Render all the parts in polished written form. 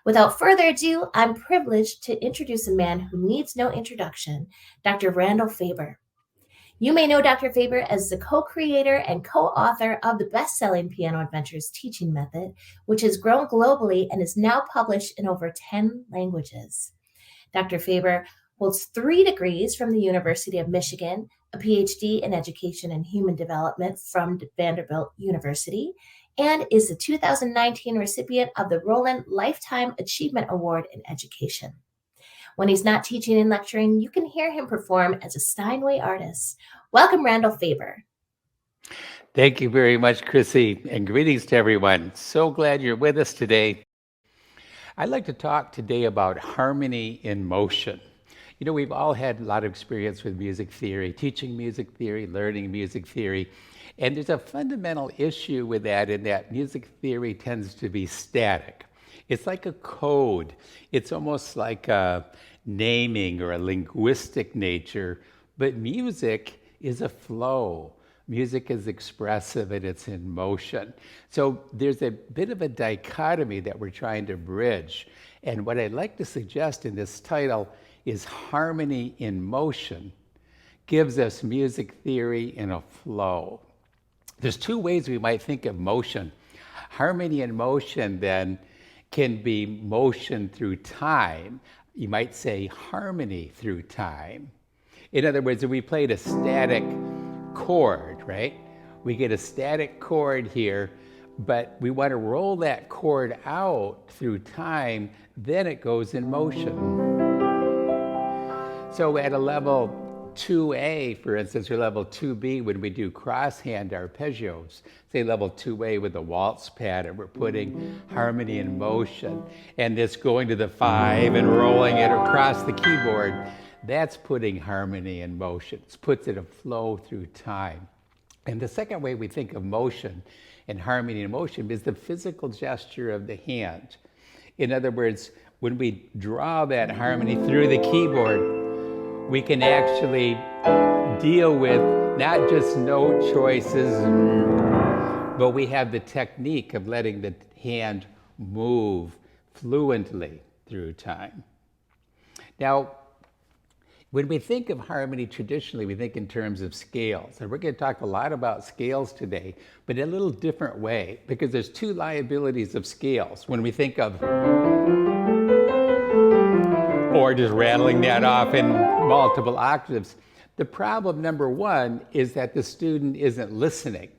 Without further ado, I'm privileged to introduce a man who needs no introduction, Dr. Randall Faber. You may know Dr. Faber as the co-creator and co-author of the best-selling Piano Adventures teaching method, which has grown globally and is now published in over 10 languages. Dr. Faber holds 3 degrees from the University of Michigan, a PhD in Education and Human Development from Vanderbilt University, and is the 2019 recipient of the Roland Lifetime Achievement Award in Education. When he's not teaching and lecturing, you can hear him perform as a Steinway artist. Welcome, Randall Faber. Thank you very much, Chrissy, and greetings to everyone. So glad you're with us today. I'd like to talk today about harmony in motion. You know, we've all had a lot of experience with music theory, teaching music theory, learning music theory, and there's a fundamental issue with that in that music theory tends to be static. It's like a code. It's almost like a naming or a linguistic nature, but music is a flow. Music is expressive and it's in motion. So there's a bit of a dichotomy that we're trying to bridge. And what I'd like to suggest in this title is harmony in motion gives us music theory in a flow. There's 2 ways we might think of motion. Harmony in motion then can be motion through time. You might say harmony through time. In other words, if we played a static chord, right? We get a static chord here, but we want to roll that chord out through time, then it goes in motion. So at a level 2A, for instance, or level 2B, when we do cross-hand arpeggios, say level 2A with the waltz pattern, we're putting harmony in motion, and this going to the 5 and rolling it across the keyboard, that's putting harmony in motion. It puts it a flow through time. And the second way we think of motion and harmony in motion is the physical gesture of the hand. In other words, when we draw that harmony through the keyboard, we can actually deal with not just note choices, but we have the technique of letting the hand move fluently through time. Now, when we think of harmony traditionally, we think in terms of scales. And we're going to talk a lot about scales today, but in a little different way, because there's 2 liabilities of scales. When we think of, or just rattling that off in multiple octaves, the problem number 1 is that the student isn't listening.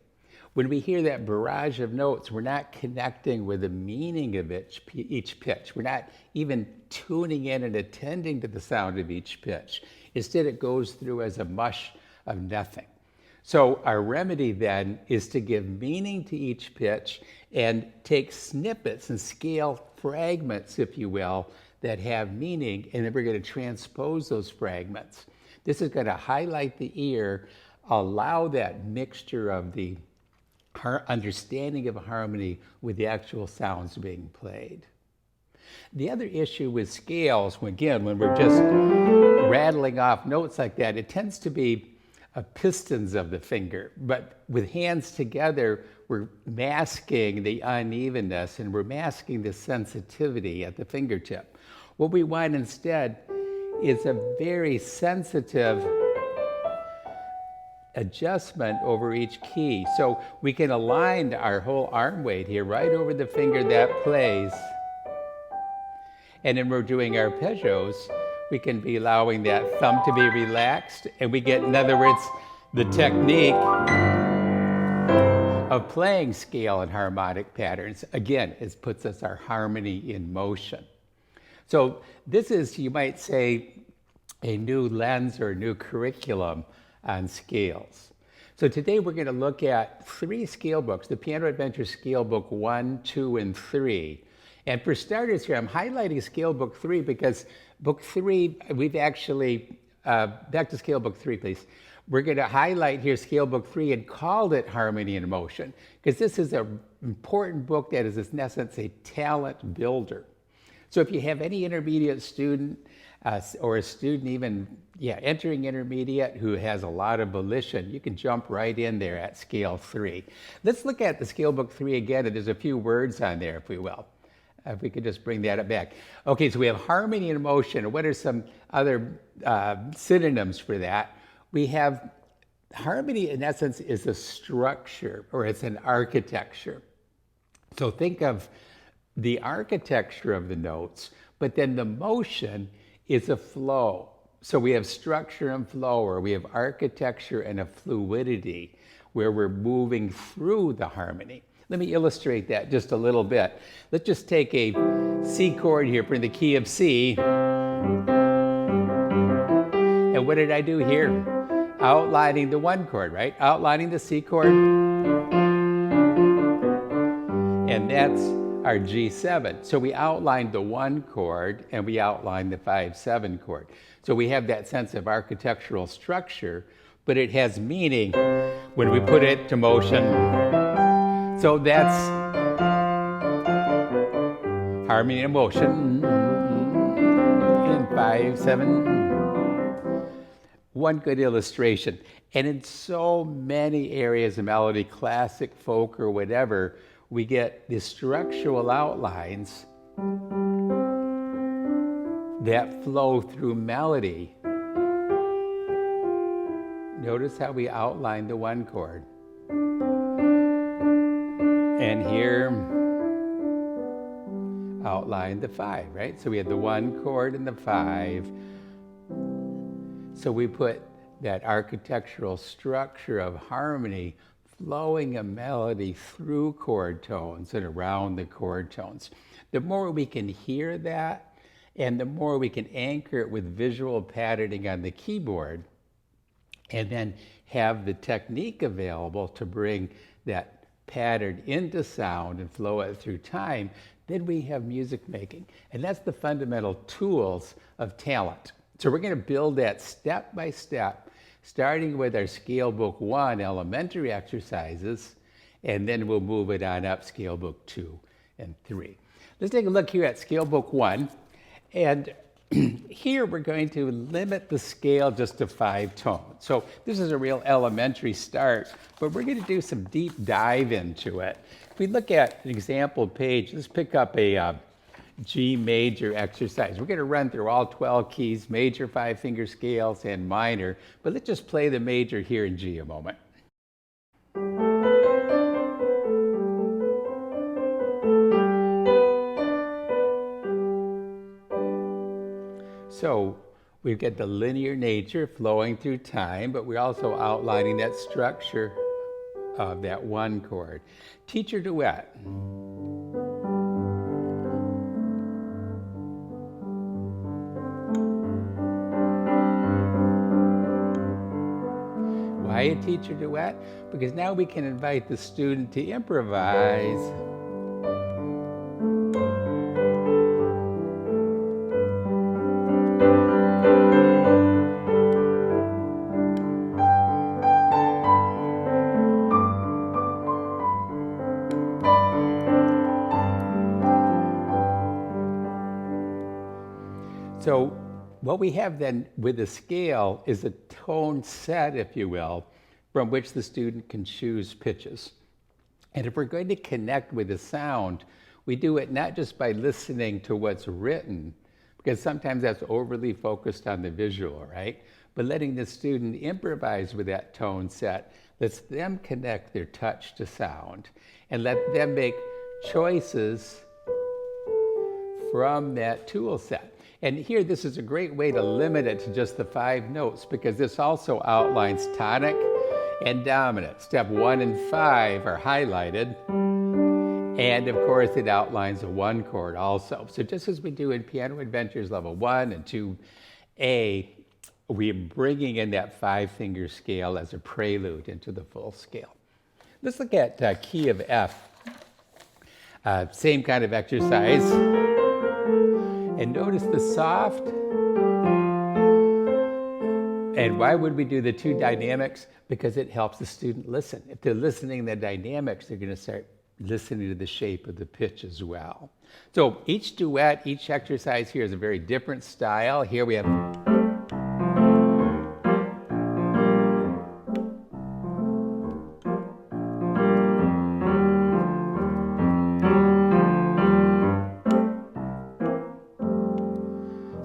When we hear that barrage of notes, we're not connecting with the meaning of each pitch. We're not even tuning in and attending to the sound of each pitch. Instead, it goes through as a mush of nothing. So our remedy then is to give meaning to each pitch and take snippets and scale fragments, if you will, that have meaning, and then we're going to transpose those fragments. This is going to highlight the ear, allow that mixture of the understanding of harmony with the actual sounds being played. The other issue with scales, again, when we're just rattling off notes like that, it tends to be pistons of the finger. But with hands together, we're masking the unevenness and we're masking the sensitivity at the fingertip. What we want instead is a very sensitive adjustment over each key. So we can align our whole arm weight here right over the finger that plays. And then we're doing arpeggios, we can be allowing that thumb to be relaxed, and we get, in other words, the technique of playing scale and harmonic patterns. Again, it puts us our harmony in motion. So this is, you might say, a new lens or a new curriculum on scales. So today we're going to look at 3 scale books, the Piano Adventures Scale Book 1, 2, and 3. And for starters here, I'm highlighting Scale Book 3 because Book 3, we've actually, back to Scale Book 3, please. We're going to highlight here Scale Book 3 and called it Harmony in Motion because this is an important book that is, in essence, a talent builder. So if you have any intermediate student or a student even entering intermediate who has a lot of volition, you can jump right in there at Scale 3. Let's look at the Scale Book 3 again, and there's a few words on there, if we will. If we could just bring that back. Okay, so we have harmony and motion. What are some other synonyms for that? We have harmony, in essence, is a structure, or it's an architecture. So think of the architecture of the notes, but then the motion is a flow. So we have structure and flow, or we have architecture and a fluidity where we're moving through the harmony. Let me illustrate that just a little bit. Let's just take a C chord here, bring the key of C. And what did I do here? Outlining the 1 chord, right? Outlining the C chord. And that's our G7. So we outlined the 1 chord and we outlined the 5/7 chord. So we have that sense of architectural structure, but it has meaning when we put it to motion. So that's harmony and motion in 5/7. One good illustration. And in so many areas of melody, classic, folk, or whatever, we get the structural outlines that flow through melody. Notice how we outline the 1 chord. And here, outline the 5, right? So we have the 1 chord and the 5. So we put that architectural structure of harmony flowing a melody through chord tones and around the chord tones. The more we can hear that, and the more we can anchor it with visual patterning on the keyboard, and then have the technique available to bring that pattern into sound and flow it through time, then we have music making. And that's the fundamental tools of talent. So we're going to build that step by step, starting with our Scale Book 1 elementary exercises, and then we'll move it on up Scale Book 2 and 3. Let's take a look here at Scale Book 1. And here we're going to limit the scale just to 5 tones. So this is a real elementary start, but we're going to do some deep dive into it. If we look at an example page, let's pick up a G major exercise. We're going to run through all 12 keys, major 5-finger scales and minor, but let's just play the major here in G a moment. So we've got the linear nature flowing through time, but we're also outlining that structure of that 1 chord. Teacher duet. Why a teacher duet? Because now we can invite the student to improvise. So what we have then with the scale is a tone set, if you will, from which the student can choose pitches. And if we're going to connect with the sound, we do it not just by listening to what's written, because sometimes that's overly focused on the visual, right? But letting the student improvise with that tone set lets them connect their touch to sound and let them make choices from that tool set. And here, this is a great way to limit it to just the 5 notes, because this also outlines tonic and dominant. Step 1 and 5 are highlighted. And of course, it outlines a 1 chord also. So just as we do in Piano Adventures Level 1 and 2A, we're bringing in that 5-finger scale as a prelude into the full scale. Let's look at key of F. Same kind of exercise. And notice the soft. And why would we do the 2 dynamics? Because it helps the student listen. If they're listening to the dynamics, they're going to start listening to the shape of the pitch as well. So each duet, each exercise here is a very different style. Here we have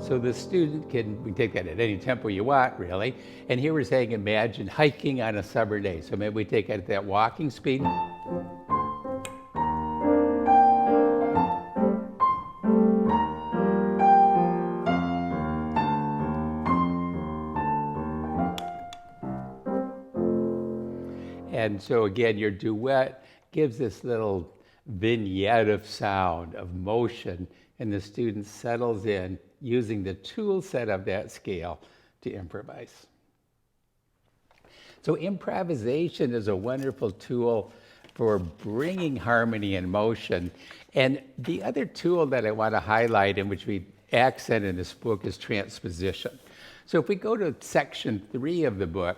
So the student we take that at any tempo you want, really. And here we're saying, imagine hiking on a summer day. So maybe we take it at that walking speed. And so again, your duet gives this little vignette of sound, of motion, and the student settles in using the tool set of that scale to improvise. So improvisation is a wonderful tool for bringing harmony and motion. And the other tool that I want to highlight, in which we accent in this book, is transposition. So if we go to section 3 of the book,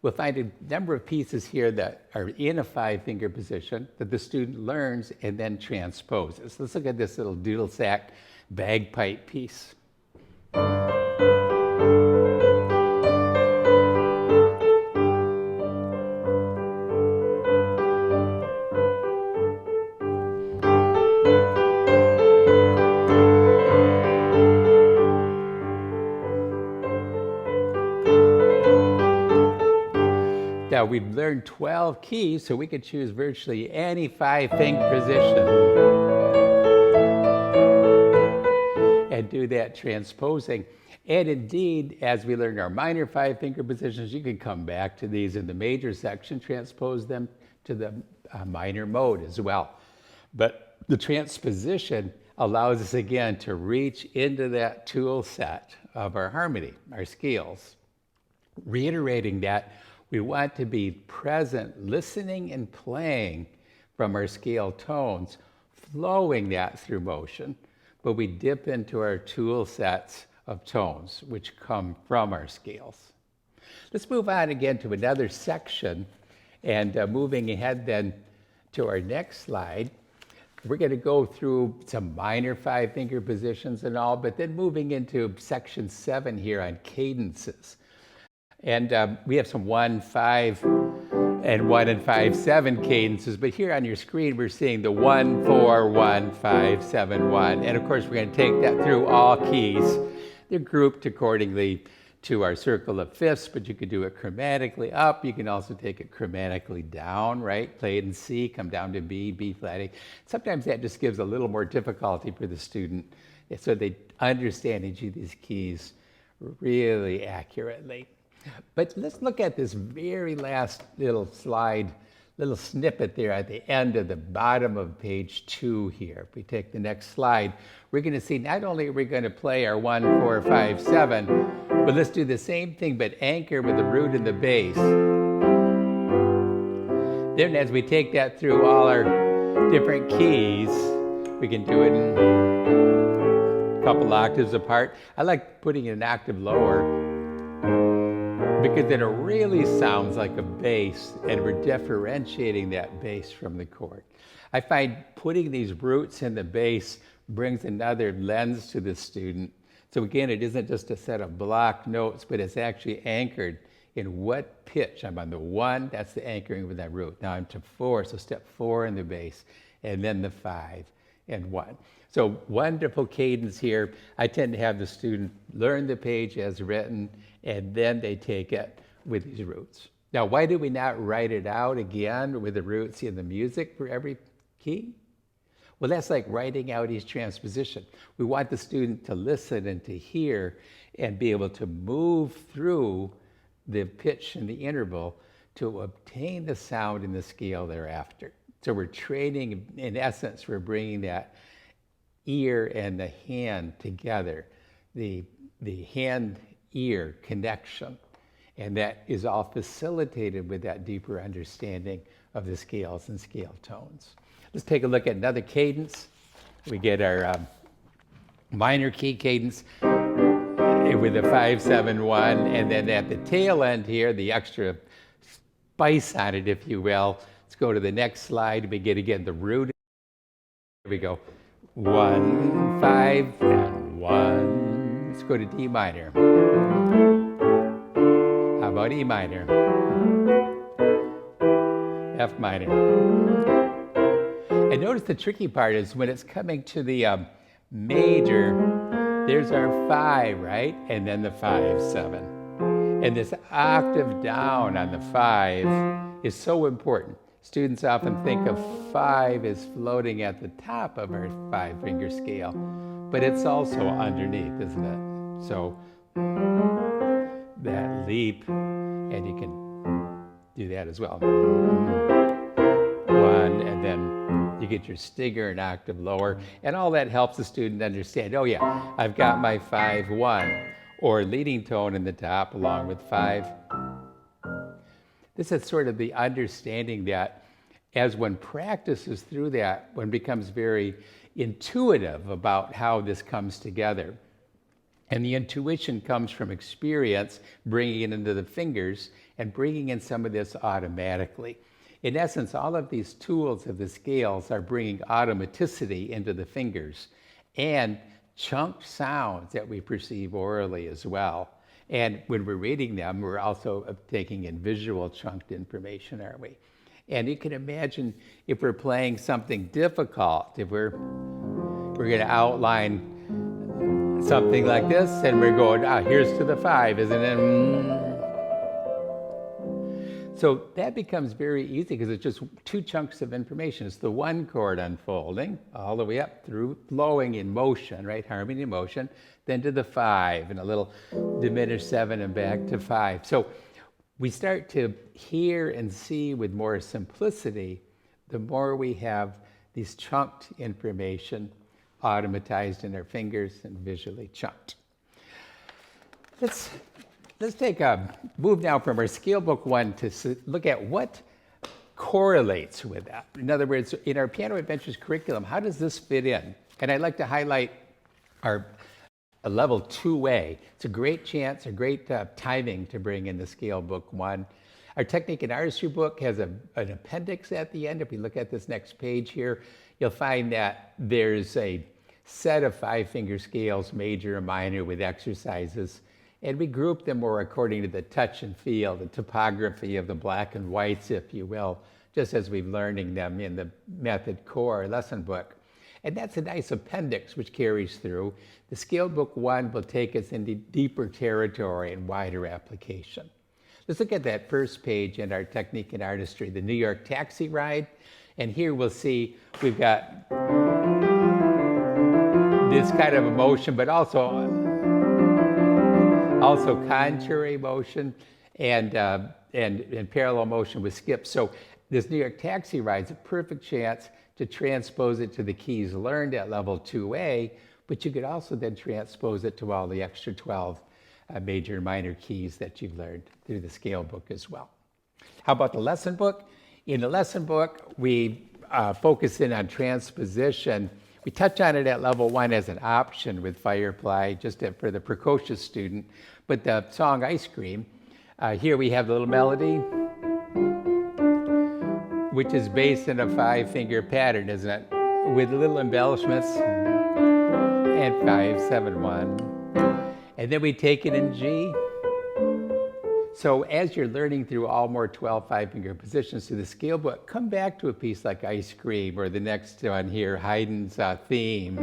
we'll find a number of pieces here that are in a 5-finger position that the student learns and then transposes. Let's look at this little doodle sack bagpipe piece. Now, we've learned 12 keys, so we could choose virtually any 5-finger position and do that transposing. And indeed, as we learn our minor 5-finger positions, you can come back to these in the major section, transpose them to the minor mode as well. But the transposition allows us again to reach into that tool set of our harmony, our scales. Reiterating that, we want to be present, listening and playing from our scale tones, flowing that through motion, but we dip into our tool sets of tones, which come from our scales. Let's move on again to another section, and moving ahead then to our next slide. We're going to go through some minor 5-finger positions and all, but then moving into section 7 here on cadences. And we have some 1-5 and 1 and 5-7 cadences, but here on your screen we're seeing the 1-4-1-5-7-1, and of course we're going to take that through all keys. They're grouped accordingly to our circle of fifths, but you could do it chromatically up. You can also take it chromatically down, right? Play it in C, come down to B, B flat A. Sometimes that just gives a little more difficulty for the student, so they understand each of these keys really accurately. But let's look at this very last little slide, little snippet there at the end of the bottom of page 2 here. If we take the next slide, we're going to see not only are we going to play our 1-4-5-7, but let's do the same thing but anchor with the root and the bass. Then as we take that through all our different keys, we can do it in a couple octaves apart. I like putting it an octave lower, because then it really sounds like a bass, and we're differentiating that bass from the chord. I find putting these roots in the bass brings another lens to the student. So again, it isn't just a set of block notes, but it's actually anchored in what pitch. I'm on the 1, that's the anchoring with that root. Now I'm to 4, so step 4 in the bass, and then the 5 and 1. So wonderful cadence here. I tend to have the student learn the page as written, and then they take it with these roots. Now, why do we not write it out again with the roots in the music for every key? Well, that's like writing out each transposition. We want the student to listen and to hear and be able to move through the pitch and the interval to obtain the sound in the scale thereafter. So we're training, in essence, we're bringing that ear and the hand together, the hand-ear connection. And that is all facilitated with that deeper understanding of the scales and scale tones. Let's take a look at another cadence. We get our minor key cadence with a 5-7-1, and then at the tail end here, the extra spice on it, if you will. Let's go to the next slide. We get again the root. Here we go. 1, 5, and 1. Let's go to D minor. How about E minor? F minor. And notice the tricky part is when it's coming to the major, There's our 5, right? And then the 5, 7. And this octave down on the 5 is so important. Students often think of 5 as floating at the top of our 5-finger scale, but it's also underneath, isn't it? So that leap, and you can do that as well. 1, and then you get your stinger an octave lower, and all that helps the student understand, oh yeah, I've got my 5, 1, or leading tone in the top along with 5. This is sort of the understanding that as one practices through that, one becomes very intuitive about how this comes together. And the intuition comes from experience, bringing it into the fingers and bringing in some of this automatically. In essence, all of these tools of the scales are bringing automaticity into the fingers and chunked sounds that we perceive orally as well. And when we're reading them, we're also taking in visual chunked information, aren't we? And you can imagine if we're playing something difficult, if we're going to outline something like this, and we're going, here's to the 5, isn't it? So that becomes very easy because it's just 2 chunks of information. It's the 1 chord unfolding all the way up through, flowing in motion, right? Harmony in motion, then to the 5, and a little diminished 7 and back to 5. So we start to hear and see with more simplicity the more we have these chunked information automatized in our fingers and visually chunked. Let's take a move now from our scale book 1 to look at what correlates with that. In other words, in our Piano Adventures curriculum, how does this fit in? And I'd like to highlight our level 2A. It's a great chance, a great timing to bring in the scale book 1. Our technique and artistry book has an appendix at the end. If we look at this next page here, you'll find that there's a set of 5-finger scales, major and minor, with exercises. And we group them more according to the touch and feel, the topography of the black and whites, if you will, just as we're learning them in the method core lesson book. And that's a nice appendix which carries through. The scale book 1 will take us into deeper territory and wider application. Let's look at that first page in our technique and artistry, the New York taxi ride. And here we'll see we've got this kind of emotion, but also contrary motion and parallel motion with skips. So this New York taxi ride is a perfect chance to transpose it to the keys learned at level 2A, but you could also then transpose it to all the extra 12 major and minor keys that you've learned through the scale book as well. How about the lesson book? In the lesson book, we focus in on transposition. We touch on it at level 1 as an option with Firefly, just for the precocious student. But the song Ice Cream, here we have the little melody, which is based in a 5-finger pattern, isn't it? With little embellishments, and 5, 7, 1. And then we take it in G. So as you're learning through all more 12 5-finger positions through the scale book, come back to a piece like Ice Cream, or the next one here, Haydn's theme.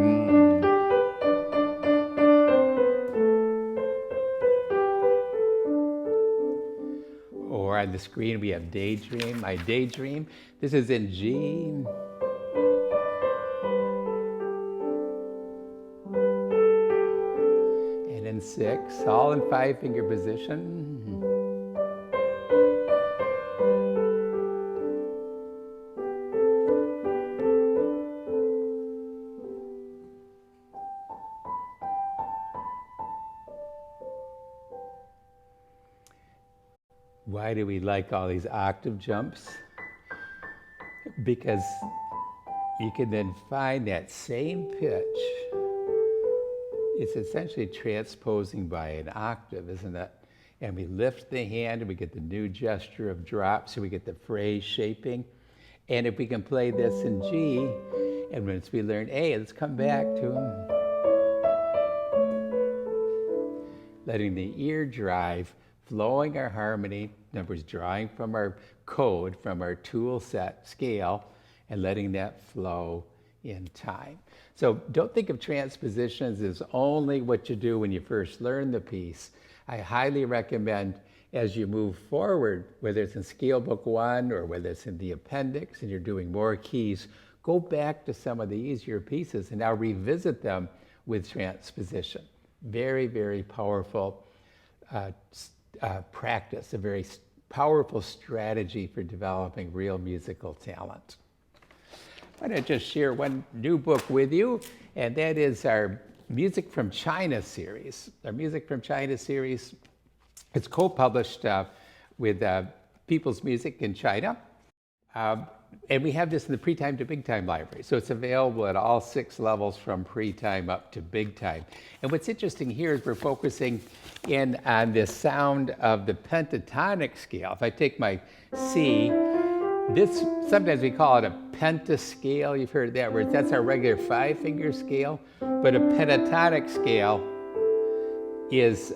Or on the screen we have Daydream, My Daydream. This is in G. And in 6, all in 5-finger position. Why do we like all these octave jumps? Because you can then find that same pitch. It's essentially transposing by an octave, isn't it? And we lift the hand and we get the new gesture of drop, so we get the phrase shaping. And if we can play this in G, and once we learn A, let's come back to letting the ear drive, flowing our harmony, in other words, drawing from our code, from our tool set scale, and letting that flow in time. So don't think of transpositions as only what you do when you first learn the piece. I highly recommend as you move forward, whether it's in Scale Book 1 or whether it's in the appendix and you're doing more keys, go back to some of the easier pieces and now revisit them with transposition. Very, very powerful practice, a very powerful strategy for developing real musical talent. I want to just share one new book with you, and that is our Music from China series. Our Music from China series, it's co-published with People's Music in China. And we have this in the pre-time to big time library. So it's available at all 6 levels from pre-time up to big time. And what's interesting here is we're focusing in on the sound of the pentatonic scale. If I take my C, this, sometimes we call it a pentascale. You've heard that word. That's our regular 5-finger scale. But a pentatonic scale is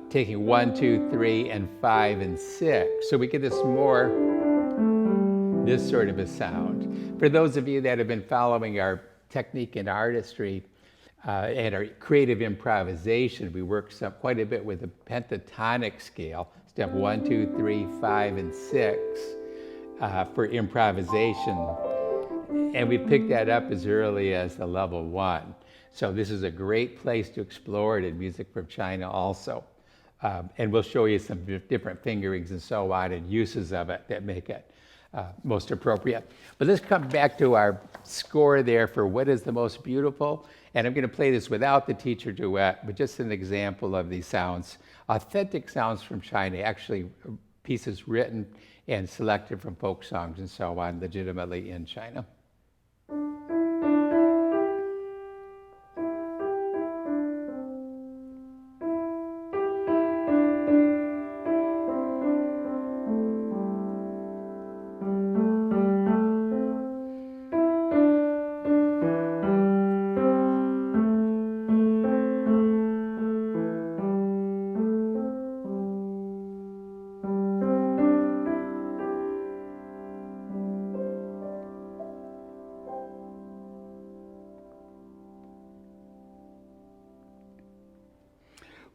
taking 1, 2, 3, and 5, and 6. So we get this sort of a sound. For those of you that have been following our technique and artistry and our creative improvisation, we work quite a bit with the pentatonic scale, step 1, 2, 3, 5, and 6 for improvisation. And we picked that up as early as the level 1. So this is a great place to explore it in Music from China also. And we'll show you some different fingerings and so on and uses of it that make it most appropriate. But let's come back to our score there for what is the most beautiful. And I'm going to play this without the teacher duet, but just an example of these sounds. Authentic sounds from China, actually pieces written and selected from folk songs and so on, legitimately in China.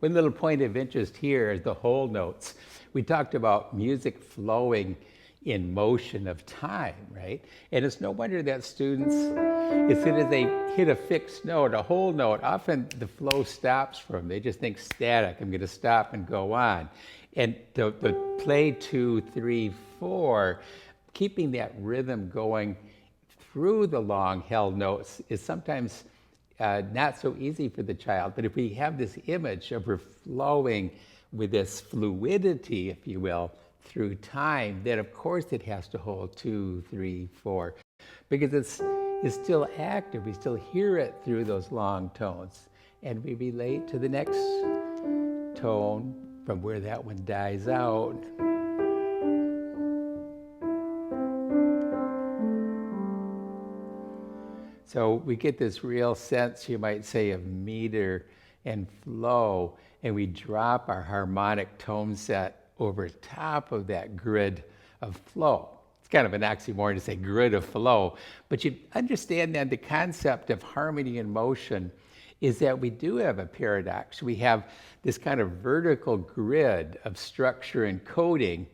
One little point of interest here is the whole notes. We talked about music flowing in motion of time, right? And it's no wonder that students, as soon as they hit a fixed note, a whole note, often the flow stops for them. They just think static, I'm going to stop and go on. And the play 2, 3, 4, keeping that rhythm going through the long held notes is sometimes not so easy for the child. But if we have this image of her flowing with this fluidity, if you will, through time, then of course it has to hold 2, 3, 4, because it's still active. We still hear it through those long tones, and we relate to the next tone from where that one dies out. So we get this real sense, you might say, of meter and flow, and we drop our harmonic tone set over top of that grid of flow. It's kind of an oxymoron to say grid of flow, but you understand that the concept of harmony and motion is that we do have a paradox. We have this kind of vertical grid of structure and coding,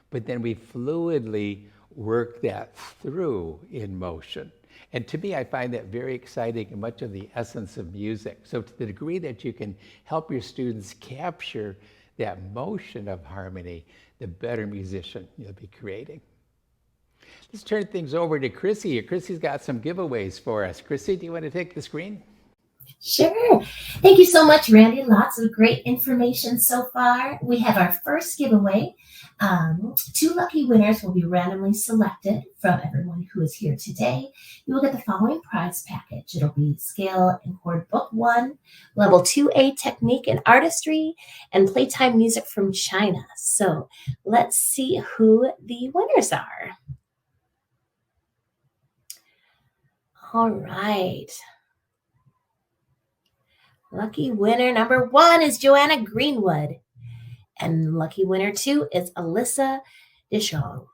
but then we fluidly work that through in motion. And to me, I find that very exciting and much of the essence of music. So to the degree that you can help your students capture that motion of harmony, the better musician you'll be creating. Let's turn things over to Chrissy. Chrissy's got some giveaways for us. Chrissy, do you want to take the screen? Sure. Thank you so much, Randy. Lots of great information so far. We have our first giveaway. 2 lucky winners will be randomly selected from everyone who is here today. You will get the following prize package. It'll be Scale and Chord Book 1, Level 2A Technique and Artistry, and Playtime Music from China. So let's see who the winners are. All right. Lucky winner number 1 is Joanna Greenwood. And lucky winner 2 is Alyssa Dishong.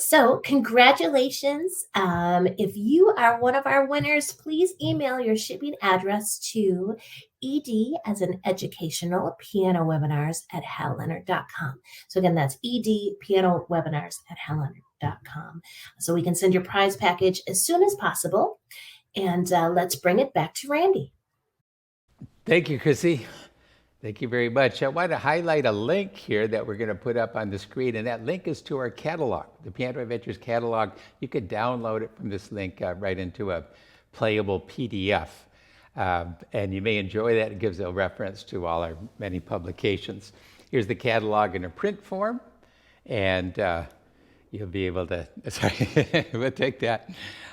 So, congratulations. If you are one of our winners, please email your shipping address to ed as an educational piano webinars at halleonard.com. So, again, that's ed piano webinars at halleonard.com. So, we can send your prize package as soon as possible. And let's bring it back to Randy. Thank you, Chrissy. Thank you very much. I want to highlight a link here that we're going to put up on the screen, and that link is to our catalog, the Piano Adventures catalog. You could download it from this link right into a playable PDF, and you may enjoy that. It gives a reference to all our many publications. Here's the catalog in a print form, and you'll be able to, sorry, we'll take that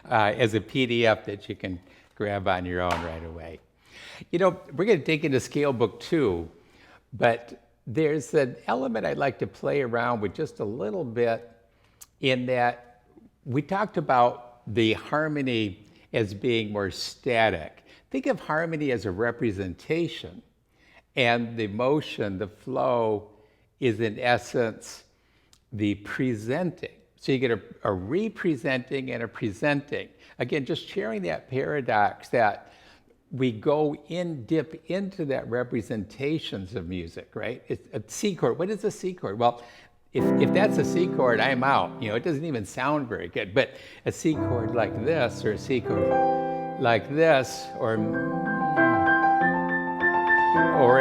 as a PDF that you can grab on your own right away. You know, we're going to take into Scale Book 2, but there's an element I'd like to play around with just a little bit in that we talked about the harmony as being more static. Think of harmony as a representation, and the motion, the flow, is in essence the presenting. So you get a representing and a presenting. Again, just sharing that paradox that we go dip into that representations of music, right? It's a C chord. What is a C chord? Well, if that's a C chord, I'm out. You know, it doesn't even sound very good. But a C chord like this, or a C chord like this, or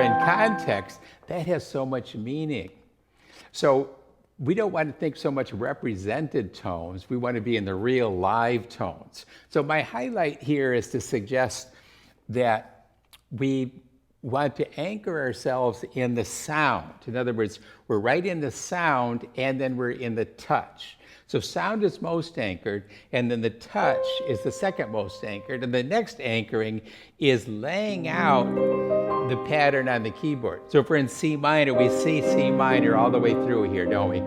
in context, that has so much meaning. So we don't want to think so much represented tones. We want to be in the real live tones. So my highlight here is to suggest that we want to anchor ourselves in the sound. In other words, we're right in the sound, and then we're in the touch. So sound is most anchored, and then the touch is the second most anchored, and the next anchoring is laying out the pattern on the keyboard. So if we're in C minor, we see C minor all the way through here, don't we?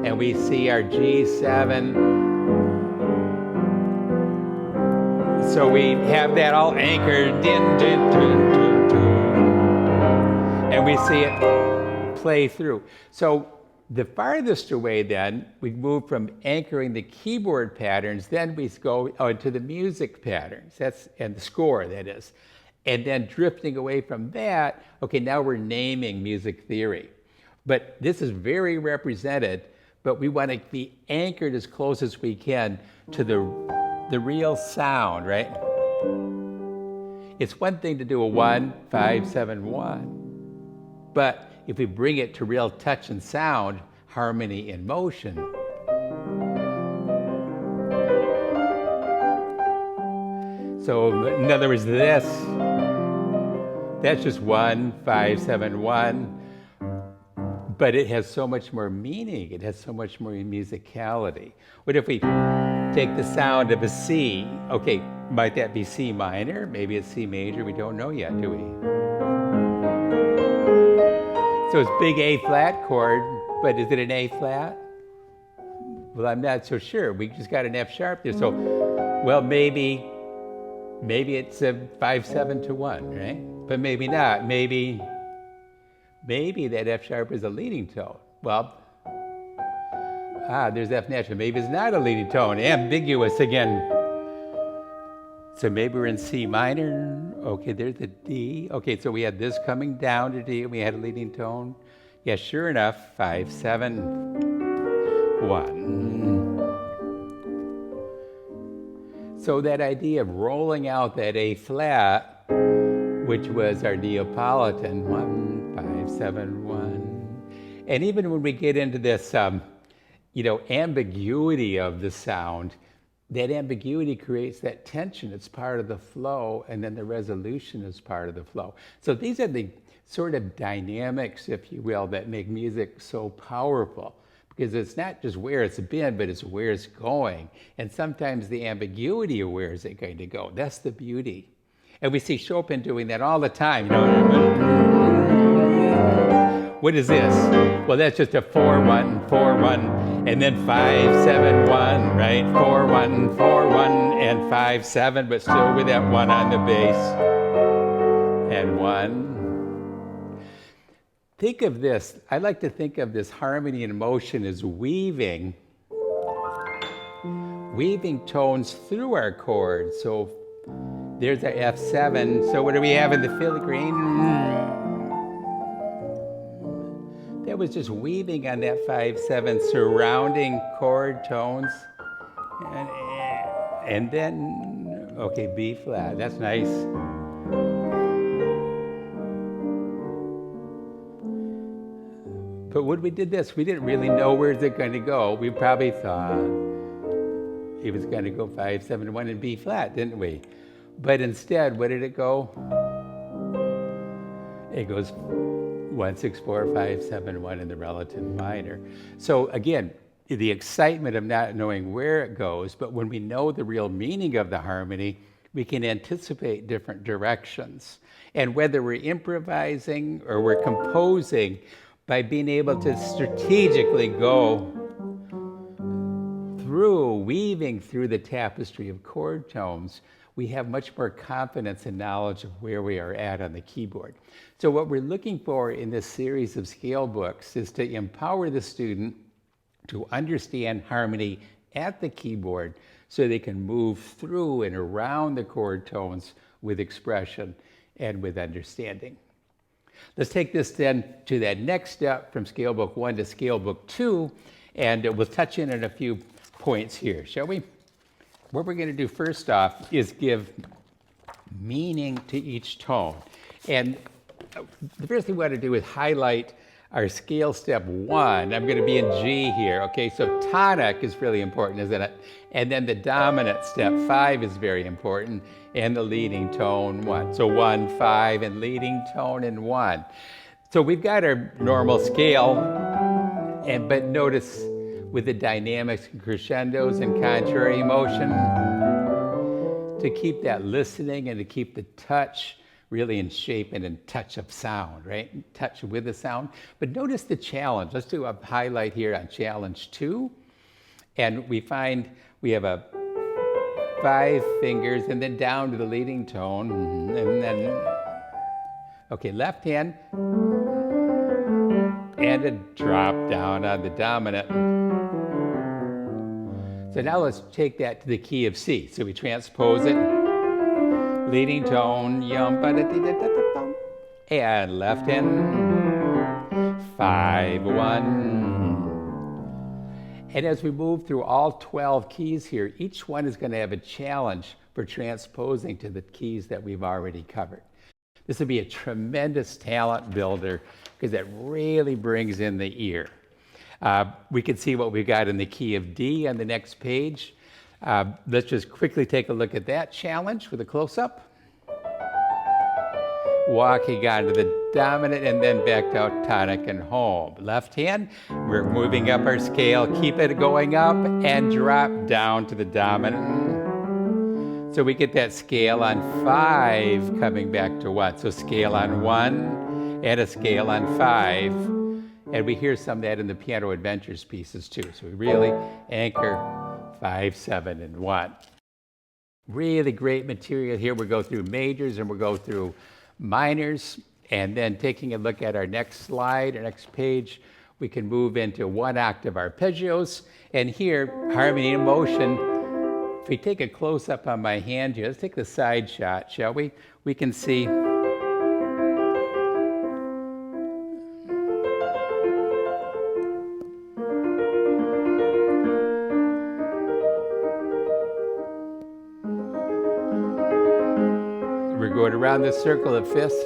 And we see our G7. So we have that all anchored, and we see it play through. So the farthest away then, we move from anchoring the keyboard patterns, then we go to the music patterns, and the score, that is. And then drifting away from that, okay, now we're naming music theory. But this is very represented, but we want to be anchored as close as we can to the real sound, right? It's one thing to do a 1, 5, 7, 1. But if we bring it to real touch and sound, harmony in motion, so in other words, that's just 1, 5, 7, 1. But it has so much more meaning. It has so much more musicality. What if we take the sound of a C? Okay, might that be C minor? Maybe it's C major. We don't know yet, do we? So it's big A flat chord, but is it an A flat? Well, I'm not so sure. We just got an F sharp there. So, well, maybe it's a 5, 7 to 1, right? But maybe not. Maybe that F sharp is a leading tone. Well, there's F natural. Maybe it's not a leading tone. Ambiguous again. So maybe we're in C minor. Okay, there's the D. Okay, so we had this coming down to D, and we had a leading tone. Yeah, sure enough, 5, 7, 1. So that idea of rolling out that A flat, which was our Neapolitan, 1, 5, 7, 1. And even when we get into this, ambiguity of the sound, that ambiguity creates that tension. It's part of the flow, and then the resolution is part of the flow. So these are the sort of dynamics, if you will, that make music so powerful, because it's not just where it's been, but it's where it's going. And sometimes the ambiguity of where is it going to go. That's the beauty. And we see Chopin doing that all the time. What is this? Well, that's just a 4-1, 4-1, and then 5-7-1, right? 4-1, 4-1, and 5-7, but still with that 1 on the bass. And 1. Think of this. I like to think of this harmony and motion as weaving weaving tones through our chord. So there's our F7. So what do we have in the filigree? That was just weaving on that 5/7 surrounding chord tones. And then, okay, B flat, that's nice. But when we did this, we didn't really know where it's going to go. We probably thought it was going to go 5/7 and B flat, didn't we? But instead, what did it go? It goes 1, 6, 4, 5, 7, 1 in the relative minor. So again, the excitement of not knowing where it goes, but when we know the real meaning of the harmony, we can anticipate different directions. And whether we're improvising or we're composing, by being able to strategically go through, weaving through the tapestry of chord tones, we have much more confidence and knowledge of where we are at on the keyboard. So what we're looking for in this series of scale books is to empower the student to understand harmony at the keyboard so they can move through and around the chord tones with expression and with understanding. Let's take this then to that next step from Scale Book 1 to Scale Book 2, and we'll touch in on a few points here, shall we? What we're going to do first off is give meaning to each tone. And the first thing we want to do is highlight our scale step 1. I'm going to be in G here, okay? So tonic is really important, isn't it? And then the dominant step 5 is very important, and the leading tone 1. So 1, 5, and leading tone in 1. So we've got our normal scale, but notice with the dynamics and crescendos and contrary motion, to keep that listening and to keep the touch really in shape and in touch of sound, right? Touch with the sound. But notice the challenge. Let's do a highlight here on challenge 2. And we find we have a 5 fingers and then down to the leading tone. And then, okay, left hand. And a drop down on the dominant. So now let's take that to the key of C. So we transpose it. Leading tone, and left hand, 5, 1. And as we move through all 12 keys here, each one is going to have a challenge for transposing to the keys that we've already covered. This will be a tremendous talent builder because it really brings in the ear. We can see what we've got in the key of D on the next page. Let's just quickly take a look at that challenge with a close-up. Walking onto the dominant and then back out tonic and home. Left hand, we're moving up our scale, keep it going up and drop down to the dominant. So we get that scale on 5 coming back to 1. So scale on 1 and a scale on 5. And we hear some of that in the Piano Adventures pieces too. So we really anchor 5, 7, and 1. Really great material here. We'll go through majors and we'll go through minors. And then taking a look at our next slide, our next page, we can move into 1 octave arpeggios. And here, harmony and motion. If we take a close-up on my hand here, let's take the side shot, shall we? We can see we're going around the circle of fifths,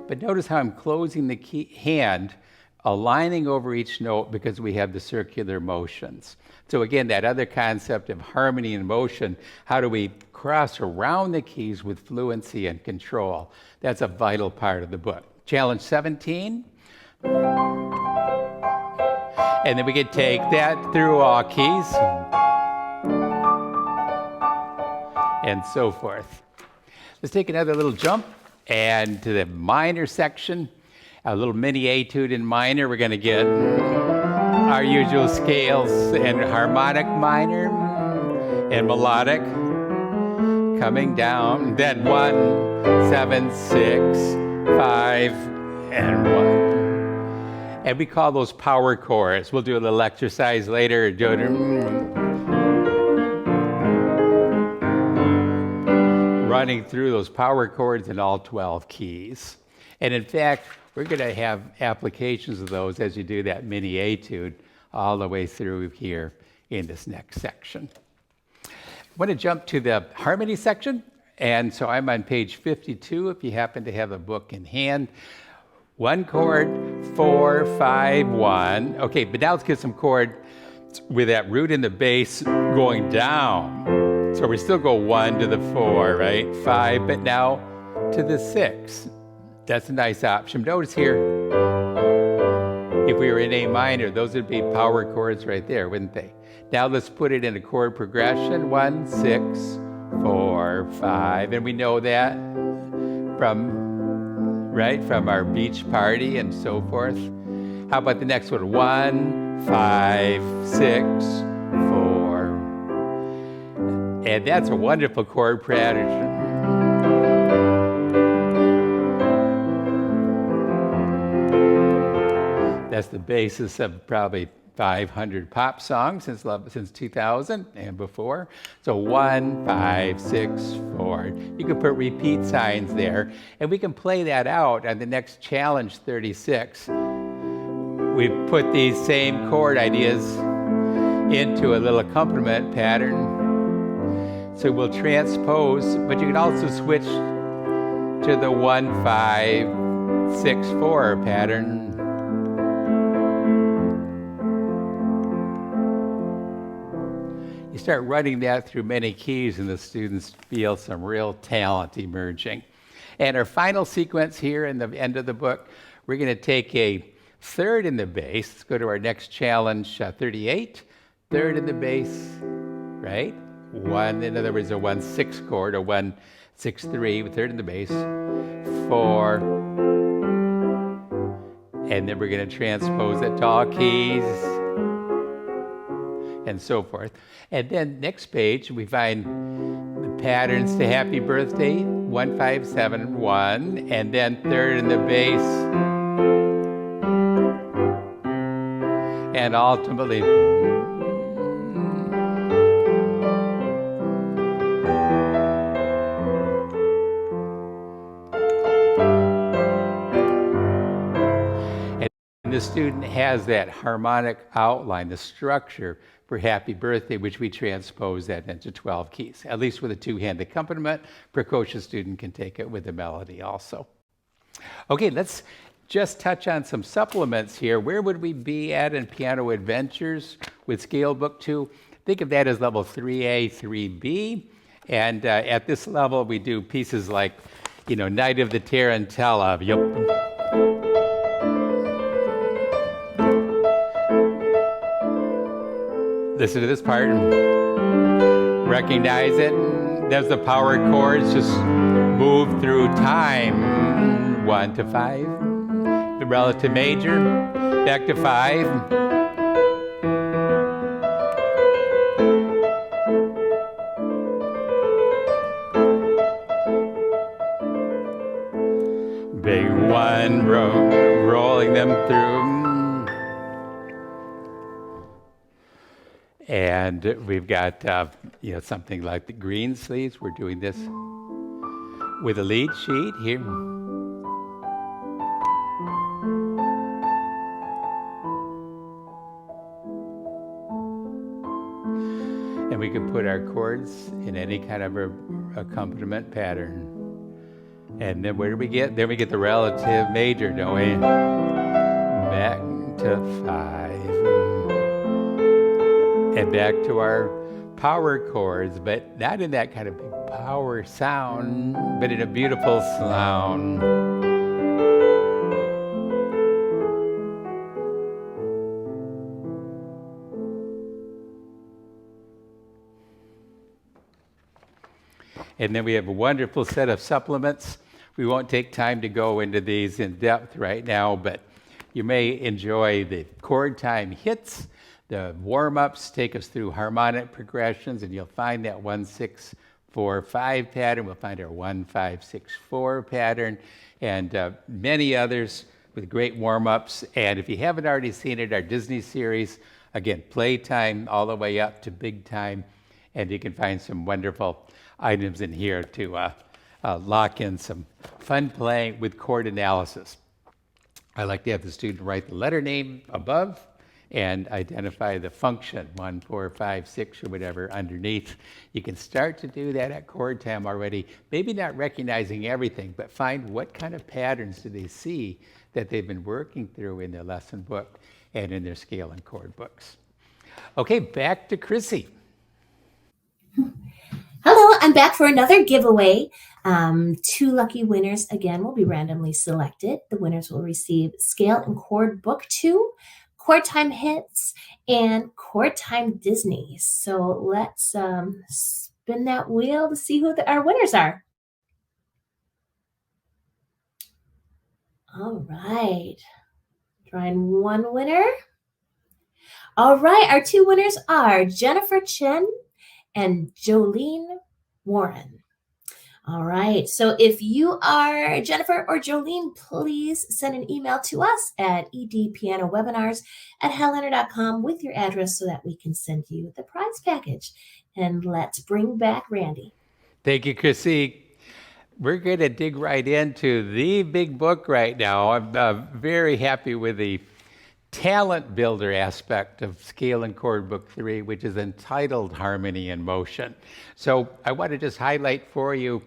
but notice how I'm closing the hand, aligning over each note because we have the circular motions. So again, that other concept of harmony and motion, how do we cross around the keys with fluency and control? That's a vital part of the book. Challenge 17. And then we can take that through all keys and so forth. Let's take another little jump and to the minor section, a little mini etude in minor. We're going to get our usual scales and harmonic minor and melodic coming down. Then 1, 7, 6, 5, and 1. And we call those power chords. We'll do a little exercise later. running through those power chords in all 12 keys. And in fact, we're going to have applications of those as you do that mini etude all the way through here in this next section. I want to jump to the harmony section. And so I'm on page 52 if you happen to have a book in hand. One chord, 4, 5, 1. Okay, but now let's get some chord with that root in the bass going down. So we still go 1 to the 4, right? 5, but now to the 6. That's a nice option. Notice here, if we were in A minor, those would be power chords right there, wouldn't they? Now let's put it in a chord progression. 1, 6, 4, 5. And we know that from our beach party and so forth. How about the next one? 1, 5, 6, 4. And that's a wonderful chord pattern. That's the basis of probably 500 pop songs since 2000 and before. So 1, 5, 6, 4. You can put repeat signs there, and we can play that out on the next challenge 36. We put these same chord ideas into a little accompaniment pattern. So we'll transpose, but you can also switch to the 1, 5, 6, 4 pattern. You start running that through many keys and the students feel some real talent emerging. And our final sequence here in the end of the book, we're going to take a third in the bass. Let's go to our next challenge, 38. Third in the bass, right? 1, in other words, a 1-6 chord, a 1-6-3, third in the bass. 4. And then we're going to transpose it to all keys. And so forth. And then next page, we find the patterns to Happy Birthday, 1, 5, 7, 1, and then third in the bass. And ultimately, and the student has that harmonic outline, the structure for Happy Birthday, which we transpose that into 12 keys, at least with a two-hand accompaniment. Precocious student can take it with the melody also. Okay, let's just touch on some supplements here. Where would we be at in Piano Adventures with Scale Book 2? Think of that as level 3A, 3B. And at this level, we do pieces like, Night of the Tarantella. Listen to this part. Recognize it. There's the power chords. Just move through time. 1 to 5. The relative major. Back to 5. Big 1, rolling them through. And we've got, something like the green sleeves. We're doing this with a lead sheet here. And we can put our chords in any kind of accompaniment pattern. And then where do we get? Then we get the relative major, don't we? Back to 5. And back to our power chords, but not in that kind of big power sound, but in a beautiful sound. And then we have a wonderful set of supplements. We won't take time to go into these in depth right now, but you may enjoy the chord time hits. The warm-ups take us through harmonic progressions, and you'll find that 1-6-4-5 pattern. We'll find our 1-5-6-4 pattern, and many others with great warm-ups. And if you haven't already seen it, our Disney series, again, playtime all the way up to big time, and you can find some wonderful items in here to lock in some fun playing with chord analysis. I like to have the student write the letter name above and identify the function, 1, 4, 5, 6, or whatever underneath. You can start to do that at chord time already, maybe not recognizing everything, but find what kind of patterns do they see that they've been working through in their lesson book and in their scale and chord books. Okay, back to Chrissy. Hello, I'm back for another giveaway. 2 lucky winners again will be randomly selected. The winners will receive Scale and Chord Book 2, Chord Time Hits, and Chord Time Disney. So let's spin that wheel to see who our winners are. All right, drawing one winner. All right, our 2 winners are Jennifer Chen and Jolene Warren. All right, so if you are Jennifer or Jolene, please send an email to us at edpianowebinars@hellenter.com with your address so that we can send you the prize package. And let's bring back Randy. Thank you, Chrissy. We're going to dig right into the big book right now. I'm very happy with the talent builder aspect of Scale and Chord Book 3, which is entitled Harmony in Motion. So I want to just highlight for you,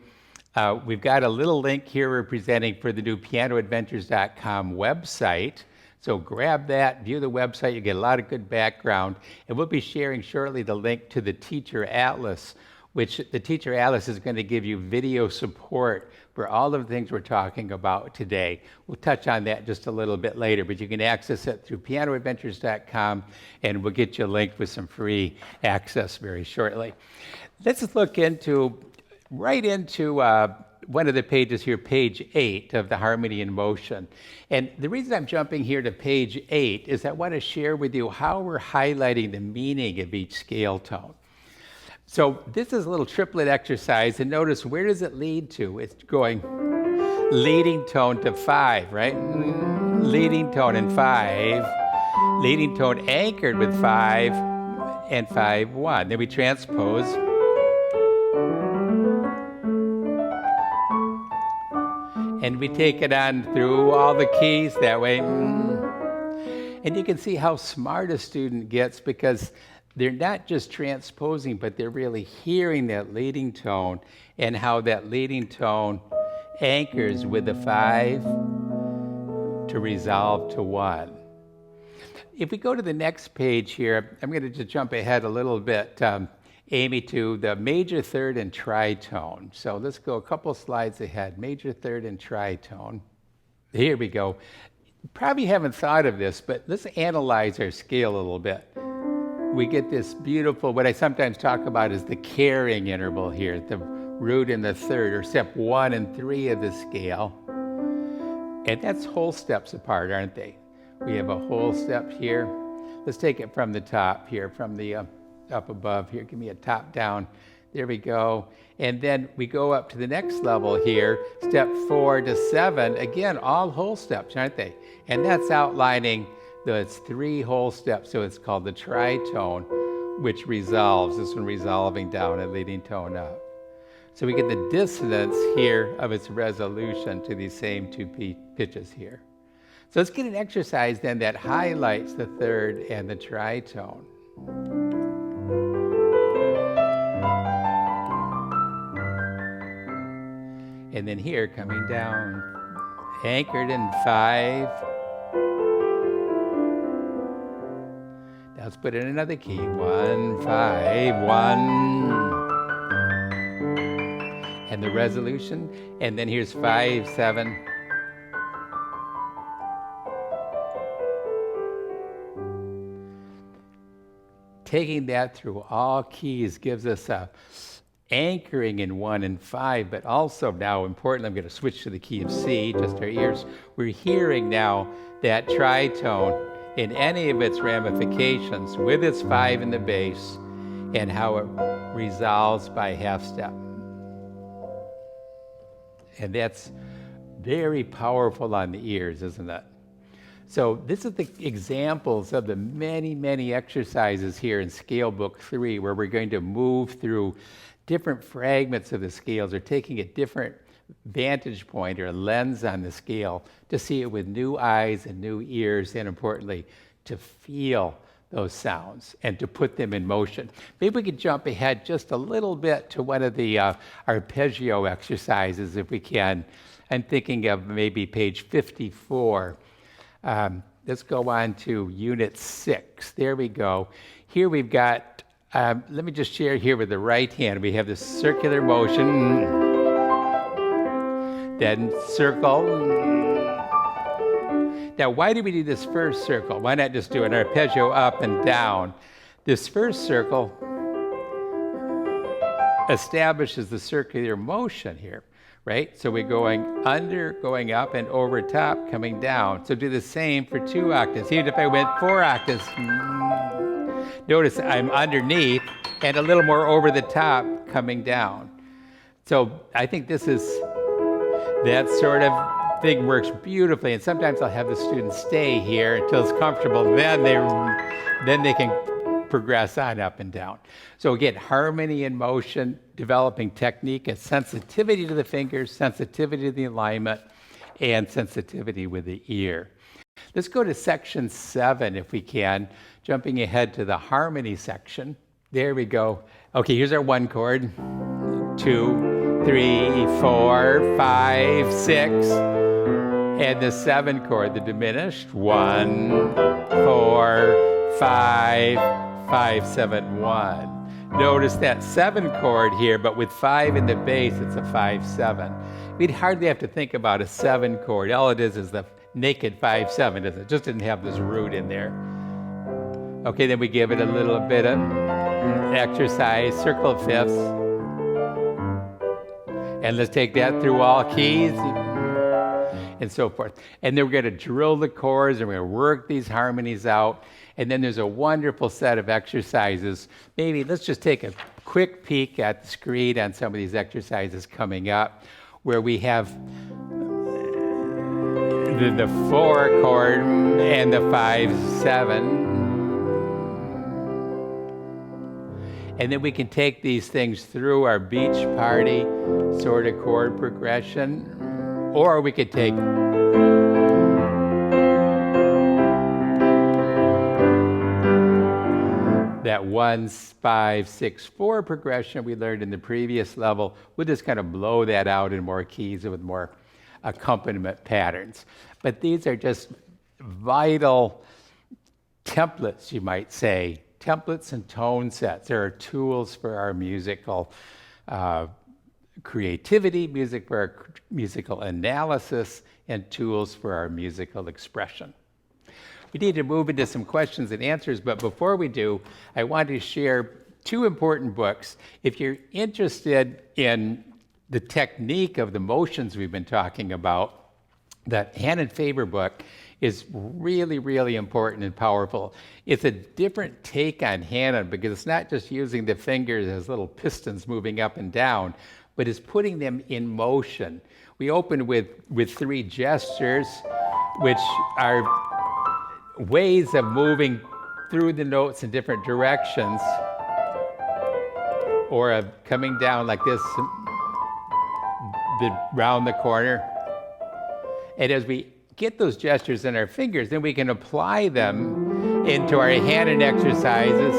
we've got a little link here we're presenting for the new pianoadventures.com website. So grab that, view the website, you get a lot of good background. And we'll be sharing shortly the link to the Teacher Atlas, which the Teacher Atlas is going to give you video support for all of the things we're talking about today. We'll touch on that just a little bit later, but you can access it through pianoadventures.com, and we'll get you linked with some free access very shortly. Let's look right into one of the pages here, page 8 of the Harmony in Motion. And the reason I'm jumping here to page 8 is I want to share with you how we're highlighting the meaning of each scale tone. So this is a little triplet exercise, and notice, where does it lead to? It's going leading tone to 5, right? Leading tone in 5, leading tone anchored with 5, and 5, 1. Then we transpose. And we take it on through all the keys that way. And you can see how smart a student gets, because they're not just transposing, but they're really hearing that leading tone and how that leading tone anchors with the 5 to resolve to 1. If we go to the next page here, I'm going to just jump ahead a little bit, Amy, to the major third and tritone. So let's go a couple slides ahead. Major third and tritone. Here we go. Probably haven't thought of this, but let's analyze our scale a little bit. We get this beautiful, what I sometimes talk about is the carrying interval here, the root and the third, or step 1 and 3 of the scale. And that's whole steps apart, aren't they? We have a whole step here. Let's take it from the top here, from the up above here. Give me a top down. There we go. And then we go up to the next level here, step 4 to 7. Again, all whole steps, aren't they? And that's outlining it's 3 whole steps, so it's called the tritone, which resolves, this one resolving down and leading tone up. So we get the dissonance here of its resolution to these same 2 pitches here. So let's get an exercise then that highlights the third and the tritone. And then here, coming down, anchored in 5. Now let's put in another key. 1, 5, 1. And the resolution. And then here's 5, 7. Taking that through all keys gives us a anchoring in 1 and 5, but also now, importantly, I'm going to switch to the key of C, just our ears. We're hearing now that tritone in any of its ramifications with its 5 in the bass and how it resolves by half step. And that's very powerful on the ears, isn't it? So this is the examples of the many, many exercises here in Scale Book 3 where we're going to move through different fragments of the scales, or taking a different vantage point or a lens on the scale to see it with new eyes and new ears, and importantly, to feel those sounds and to put them in motion. Maybe we could jump ahead just a little bit to one of the arpeggio exercises if we can. I'm thinking of maybe page 54. Let's go on to unit 6. There we go. Here we've got, let me just share here with the right hand. We have this circular motion, then circle. Now, why do we do this first circle? Why not just do an arpeggio up and down? This first circle establishes the circular motion here, right? So we're going under, going up, and over top, coming down. So do the same for 2 octaves. Even if I went 4 octaves, notice I'm underneath and a little more over the top, coming down. So I think this is that sort of thing works beautifully, and sometimes I'll have the students stay here until it's comfortable. Then they can progress on up and down. So again, harmony in motion, developing technique and sensitivity to the fingers, sensitivity to the alignment, and sensitivity with the ear. Let's go to section 7 if we can, jumping ahead to the harmony section. There we go. Okay, here's our 1 chord. 2, 3, 4, 5, 6. And the 7 chord, the diminished. 1, 4, 5, 5, 7, 1. Notice that 7 chord here, but with 5 in the bass, it's a 5, 7. We'd hardly have to think about a 7 chord. All it is the naked 5, 7, isn't it? Just didn't have this root in there. Okay, then we give it a little bit of exercise, circle of fifths. And let's take that through all keys and so forth. And then we're going to drill the chords, and we're going to work these harmonies out. And then there's a wonderful set of exercises. Maybe let's just take a quick peek at the screen on some of these exercises coming up, where we have the 4 chord and the 5, 7. And then we can take these things through our beach party sort of chord progression, or we could take that 1, 5, 6, 4 progression we learned in the previous level. We'll just kind of blow that out in more keys with more accompaniment patterns. But these are just vital templates, you might say, templates and tone sets. There are tools for our musical creativity, music for our musical analysis, and tools for our musical expression. We need to move into some questions and answers, but before we do, I want to share 2 important books. If you're interested in the technique of the motions we've been talking about, that Randall Faber book is really, really important and powerful. It's a different take on Randall because it's not just using the fingers as little pistons moving up and down, but it's putting them in motion. We open with 3 gestures, which are ways of moving through the notes in different directions, or of coming down like this, round the corner. And as we get those gestures in our fingers, then we can apply them into our hand and exercises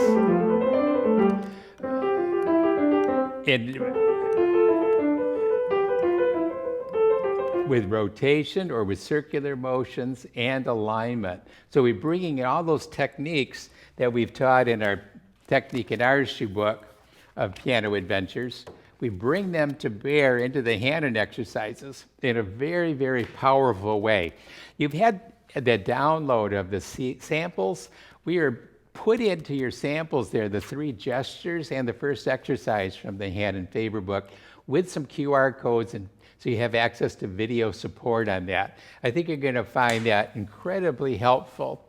with rotation or with circular motions and alignment. So we're bringing in all those techniques that we've taught in our technique and artistry book of Piano Adventures. We bring them to bear into the hand and exercises in a very, very powerful way. You've had the download of the samples. We are put into your samples there the 3 gestures and the first exercise from the Randall Faber book with some QR codes, and so you have access to video support on that. I think you're going to find that incredibly helpful.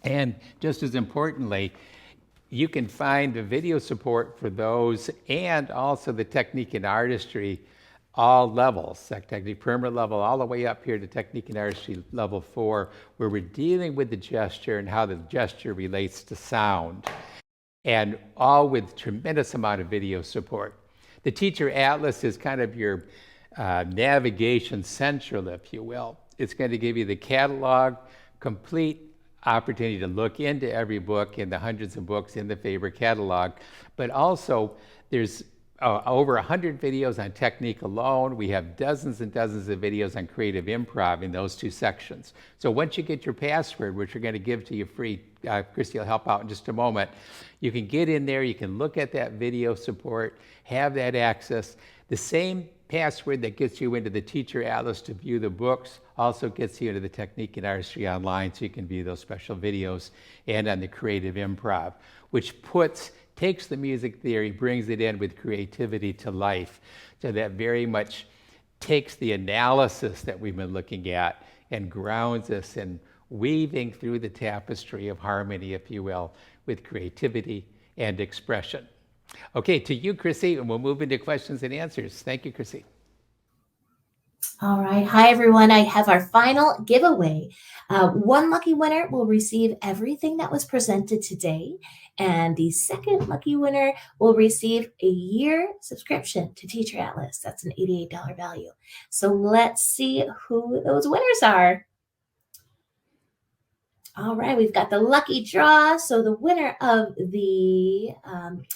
And just as importantly, you can find the video support for those and also the technique and artistry, all levels, technique permanent level, all the way up here to technique and artistry level 4, where we're dealing with the gesture and how the gesture relates to sound, and all with tremendous amount of video support. The Teacher Atlas is kind of your navigation central, if you will. It's going to give you the catalog, complete opportunity to look into every book in the hundreds of books in the Faber catalog, but also there's over 100 videos on technique alone. We have dozens and dozens of videos on creative improv in those two sections. So once you get your password, which we're going to give to you free, Christy will help out in just a moment, you can get in there, you can look at that video support, have that access. The same password that gets you into the Teacher Atlas to view the books also gets you into the Technique and Artistry online, so you can view those special videos, and on the creative improv, which takes the music theory, brings it in with creativity to life. So that very much takes the analysis that we've been looking at and grounds us in weaving through the tapestry of harmony, if you will, with creativity and expression. Okay, to you, Chrissy, and we'll move into questions and answers. Thank you, Chrissy. All right. Hi, everyone. I have our final giveaway. One lucky winner will receive everything that was presented today, and the second lucky winner will receive a year subscription to Teacher Atlas. That's an $88 value. So let's see who those winners are. All right, we've got the lucky draw. So the winner of the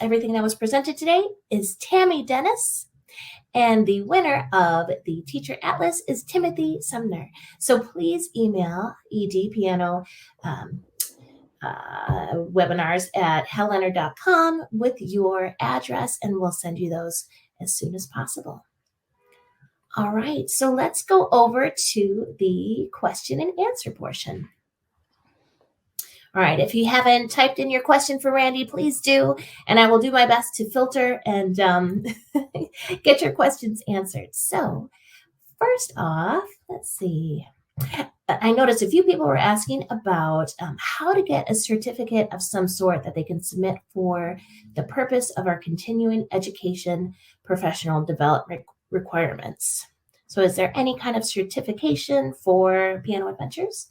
everything that was presented today is Tammy Dennis. And the winner of the Teacher Atlas is Timothy Sumner. So please email edpiano webinars at hellenter.com with your address, and we'll send you those as soon as possible. All right, so let's go over to the question and answer portion. All right, if you haven't typed in your question for Randy, please do, and I will do my best to filter and get your questions answered. So first off, let's see. I noticed a few people were asking about how to get a certificate of some sort that they can submit for the purpose of our continuing education professional development requirements. So is there any kind of certification for Piano Adventures?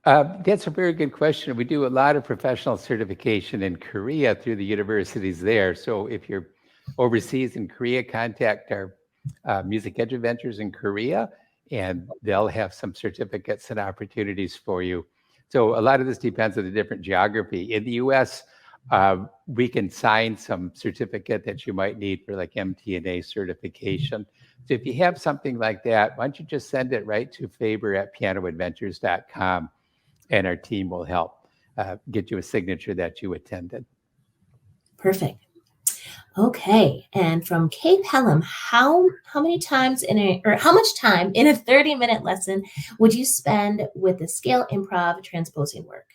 That's a very good question. We do a lot of professional certification in Korea through the universities there. So if you're overseas in Korea, contact our Music Edge Adventures in Korea, and they'll have some certificates and opportunities for you. So a lot of this depends on the different geography. In the US, we can sign some certificate that you might need for like MTNA certification. So if you have something like that, why don't you just send it right to faber@pianoadventures.com, and our team will help get you a signature that you attended. Perfect. Okay, and from Kay Pelham, how much time in a 30-minute lesson would you spend with the scale improv transposing work?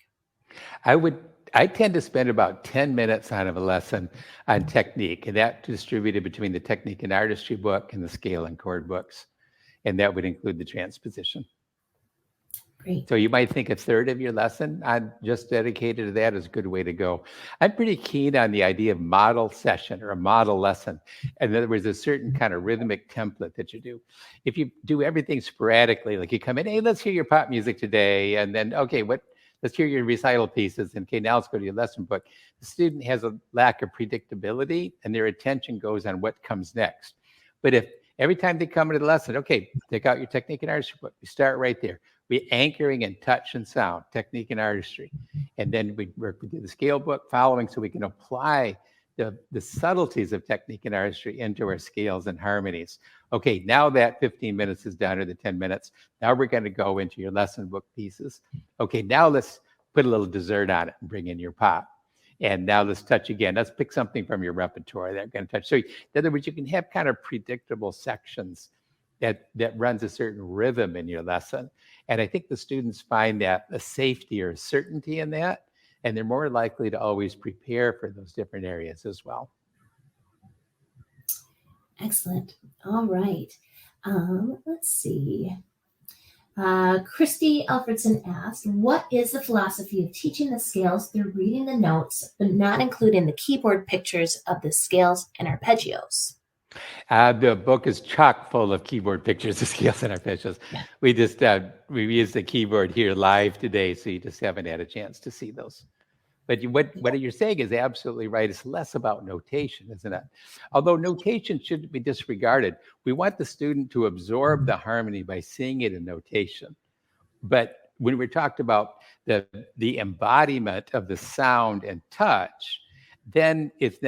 I tend to spend about 10 minutes out of a lesson on technique, and that distributed between the Technique and Artistry book and the scale and chord books, and that would include the transposition. Great. So you might think a third of your lesson on just dedicated to that is a good way to go. I'm pretty keen on the idea of model session or a model lesson. In other words, a certain kind of rhythmic template that you do. If you do everything sporadically, like you come in, hey, let's hear your pop music today, and then, okay, let's hear your recital pieces, and okay, now let's go to your lesson book. The student has a lack of predictability, and their attention goes on what comes next. But if every time they come into the lesson, okay, take out your Technique and Artistry book, we start right there. We anchoring in touch and sound, Technique and Artistry. And then we do the scale book following, so we can apply the subtleties of Technique and Artistry into our scales and harmonies. Okay, now that 15 minutes is done, or the 10 minutes, now we're going to go into your lesson book pieces. Okay, now let's put a little dessert on it and bring in your pop. And now let's touch again. Let's pick something from your repertoire that we're going to touch. So in other words, you can have kind of predictable sections that runs a certain rhythm in your lesson. And I think the students find that a safety or a certainty in that, and they're more likely to always prepare for those different areas as well. Excellent. All right. Let's see. Christy Alfredson asked, what is the philosophy of teaching the scales through reading the notes, but not including the keyboard pictures of the scales and arpeggios? The book is chock full of keyboard pictures of scales and arpeggios. Yeah. We just we used the keyboard here live today, so you just haven't had a chance to see those. But what you're saying is absolutely right. It's less about notation, isn't it? Although notation shouldn't be disregarded. We want the student to absorb the harmony by seeing it in notation. But when we talked about the embodiment of the sound and touch, then its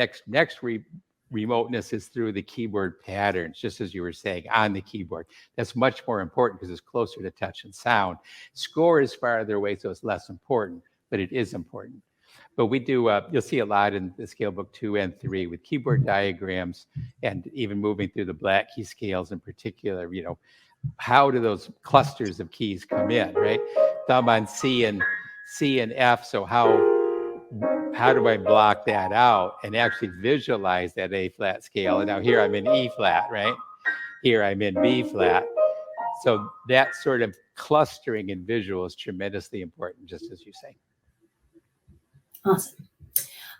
remoteness is through the keyboard patterns, just as you were saying, on the keyboard. That's much more important because it's closer to touch and sound. Score is farther away, so it's less important, but it is important. But we do, you'll see a lot in the scale book 2 and 3 with keyboard diagrams and even moving through the black key scales in particular, how do those clusters of keys come in, right? Thumb on C and F. So how do I block that out and actually visualize that A flat scale? And now here I'm in E flat, right? Here I'm in B flat. So that sort of clustering and visual is tremendously important, just as you say. Awesome.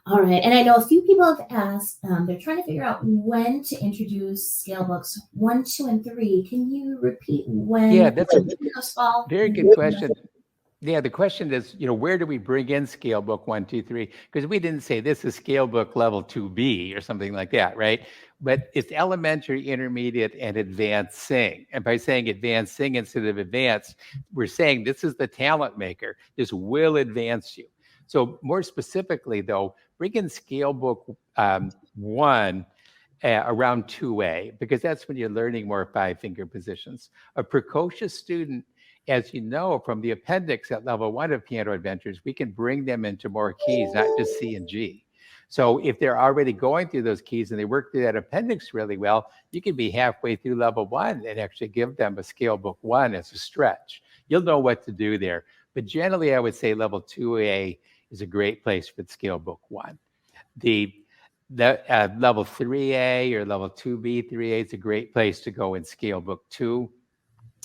All right. And I know a few people have asked, they're trying to figure out when to introduce scale books 1, 2, and 3. Can you repeat when? Yeah, that's a very good question. Yeah, the question is, where do we bring in scale book 1, 2, 3? Because we didn't say this is scale book level 2B or something like that, right? But it's elementary, intermediate, and advancing. And by saying advancing instead of advanced, we're saying this is the talent maker. This will advance you. So more specifically, though, bring in scale book 1 around 2A, because that's when you're learning more 5-finger positions. A precocious student, as you know from the appendix at level 1 of Piano Adventures, we can bring them into more keys, not just C and G. So if they're already going through those keys and they work through that appendix really well, you can be halfway through level 1 and actually give them a scale book 1 as a stretch. You'll know what to do there. But generally, I would say level 2A is a great place for the scale book 1. The level 3A or level 2B, 3A is a great place to go in scale book 2.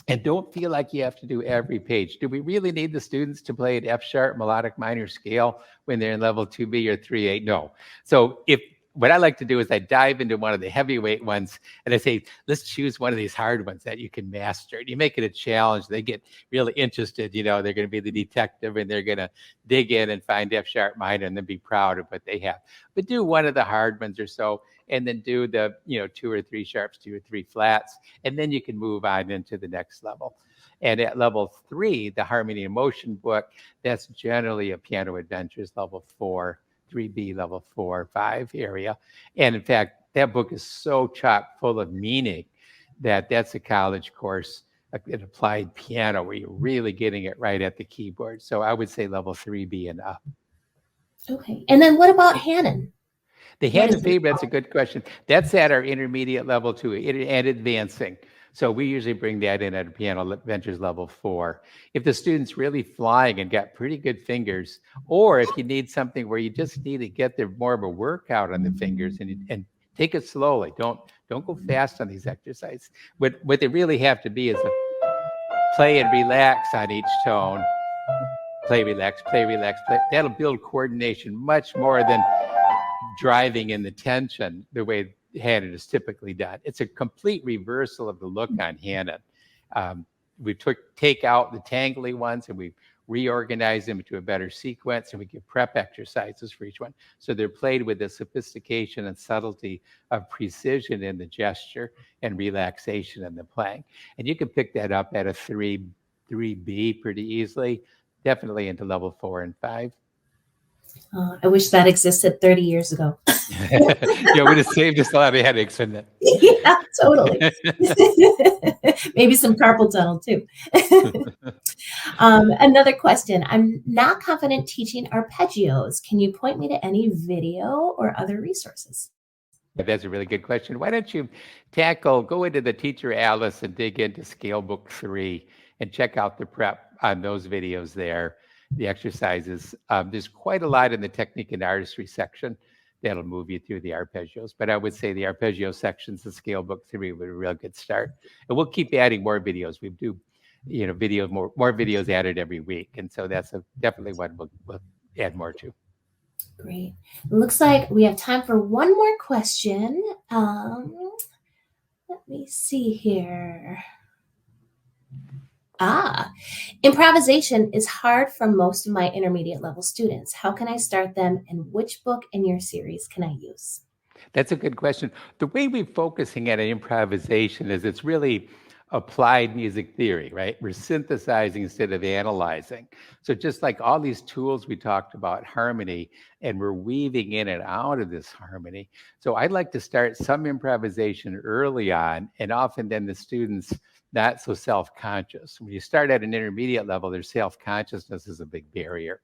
And don't feel like you have to do every page. Do we really need the students to play an F sharp melodic minor scale when they're in level 2B or 3A? No. So what I like to do is I dive into one of the heavyweight ones and I say, let's choose one of these hard ones that you can master. And you make it a challenge. They get really interested. They're going to be the detective and they're going to dig in and find F sharp minor and then be proud of what they have. But do one of the hard ones or so, and then do the 2 or 3 sharps, 2 or 3 flats, and then you can move on into the next level. And at level 3, the Harmony and Motion book, that's generally a Piano Adventures level 4, 3B level 4, 5 area. And in fact, that book is so chock full of meaning that that's a college course, an applied piano, where you're really getting it right at the keyboard. So I would say level 3B and up. Okay. And then what about Hannon? The Randall Faber, that's a good question. That's at our intermediate level 2 and advancing. So we usually bring that in at Piano Adventures level 4. If the student's really flying and got pretty good fingers, or if you need something where you just need to get more of a workout on the fingers and take it slowly. Don't go fast on these exercises. What they really have to be is a play and relax on each tone. Play, relax, play, relax, play. That'll build coordination much more than driving in the tension the way Hannon is typically done. It's a complete reversal of the look on Hannon. We take out the tangly ones and we reorganize them into a better sequence, and we give prep exercises for each one. So they're played with the sophistication and subtlety of precision in the gesture and relaxation in the playing. And you can pick that up at a 3B pretty easily, definitely into level 4 and 5. I wish that existed 30 years ago. Yeah, would have saved us a lot of headaches, wouldn't it? Yeah, totally. Maybe some carpal tunnel too. Another question. I'm not confident teaching arpeggios. Can you point me to any video or other resources? That's a really good question. Why don't you go into the Teacher Atlas and dig into Scale Book 3 and check out the prep on those videos there, the exercises. There's quite a lot in the technique and artistry section that'll move you through the arpeggios. But I would say the arpeggio sections of Scale Book 3 were a real good start. And we'll keep adding more videos. We do, videos, more videos added every week. And so that's definitely what we'll add more to. Great. It looks like we have time for one more question. Let me see here. Ah, improvisation is hard for most of my intermediate level students. How can I start them, and which book in your series can I use? That's a good question. The way we're focusing at improvisation is it's really applied music theory, right? We're synthesizing instead of analyzing. So just like all these tools we talked about, harmony, and we're weaving in and out of this harmony. So I'd like to start some improvisation early on, and often then the students not so self-conscious. When you start at an intermediate level, their self-consciousness is a big barrier.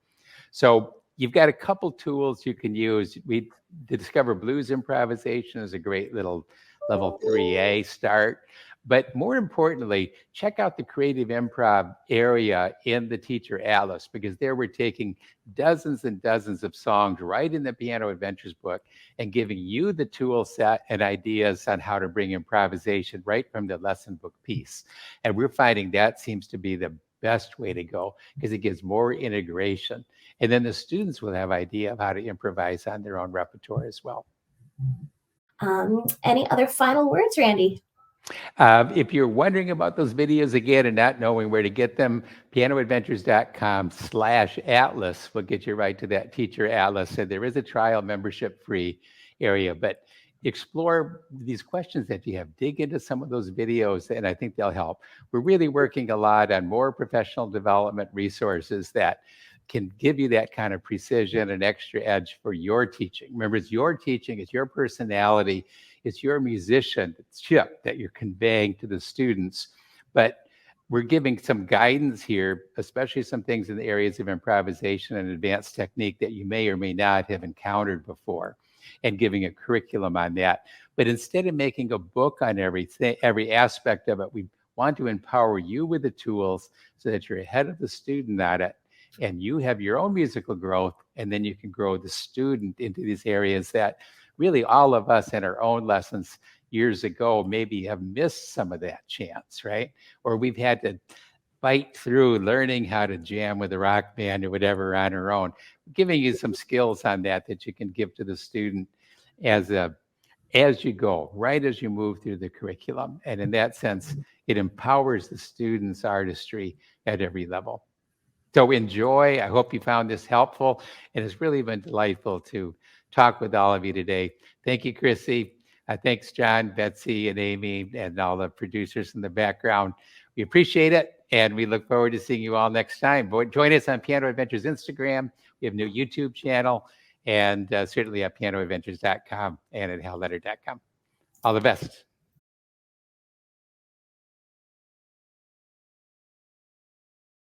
So you've got a couple tools you can use. We Discover Blues Improvisation is a great little level 3A start. But more importantly, check out the creative improv area in the Teacher Atlas, because there we're taking dozens and dozens of songs right in the Piano Adventures book and giving you the tool set and ideas on how to bring improvisation right from the lesson book piece. And we're finding that seems to be the best way to go because it gives more integration. And then the students will have idea of how to improvise on their own repertoire as well. Any other final words, Randy? If you're wondering about those videos again and not knowing where to get them, pianoadventures.com/atlas will get you right to that Teacher Atlas. And there is a trial membership free area, but explore these questions that you have. Dig into some of those videos, and I think they'll help. We're really working a lot on more professional development resources that can give you that kind of precision and extra edge for your teaching. Remember, it's your teaching, it's your personality, it's your musicianship that you're conveying to the students. But we're giving some guidance here, especially some things in the areas of improvisation and advanced technique that you may or may not have encountered before, and giving a curriculum on that. But instead of making a book on everything, every aspect of it, we want to empower you with the tools so that you're ahead of the student on it, and you have your own musical growth, and then you can grow the student into these areas that really all of us in our own lessons years ago maybe have missed some of that chance, right? Or we've had to fight through learning how to jam with a rock band or whatever on our own. Giving you some skills on that that you can give to the student as you go, right as you move through the curriculum. And in that sense, it empowers the student's artistry at every level. So enjoy. I hope you found this helpful. And it's really been delightful to talk with all of you today. Thank you, Chrissy. Thanks, John, Betsy, and Amy, and all the producers in the background. We appreciate it, and we look forward to seeing you all next time. Join us on Piano Adventures Instagram. We have a new YouTube channel, and certainly at pianoadventures.com and at hellletter.com. All the best.